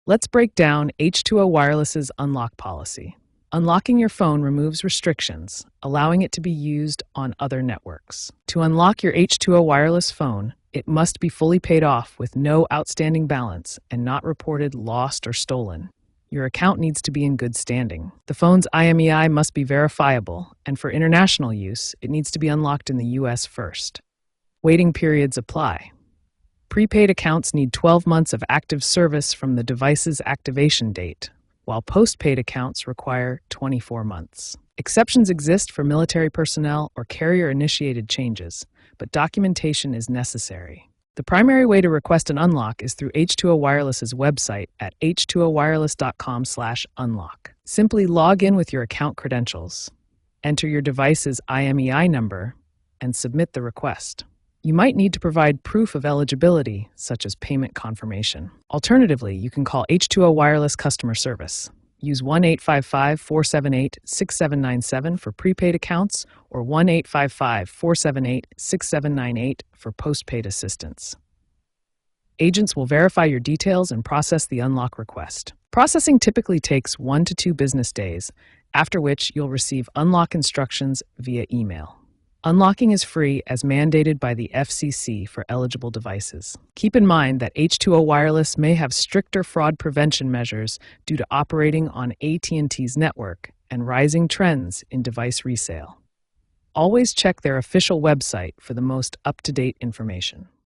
Let's break down H2O Wireless's unlock policy. Unlocking your phone removes restrictions, allowing it to be used on other networks. To unlock your H2O Wireless phone, it must be fully paid off with no outstanding balance and not reported lost or stolen. Your account needs to be in good standing. The phone's IMEI must be verifiable, and for international use, it needs to be unlocked in the US first. Waiting periods apply. Prepaid accounts need 12 months of active service from the device's activation date, while postpaid accounts require 24 months. Exceptions exist for military personnel or carrier-initiated changes, but documentation is necessary. The primary way to request an unlock is through H2O Wireless's website at h2owireless.com/unlock. Simply log in with your account credentials, enter your device's IMEI number, and submit the request. You might need to provide proof of eligibility, such as payment confirmation. Alternatively, you can call H2O Wireless customer service. Use 1-855-478-6797 for prepaid accounts or 1-855-478-6798 for postpaid assistance. Agents will verify your details and process the unlock request. Processing typically takes 1 to 2 business days, after which you'll receive unlock instructions via email. Unlocking is free as mandated by the FCC for eligible devices. Keep in mind that H2O Wireless may have stricter fraud prevention measures due to operating on AT&T's network and rising trends in device resale. Always check their official website for the most up-to-date information.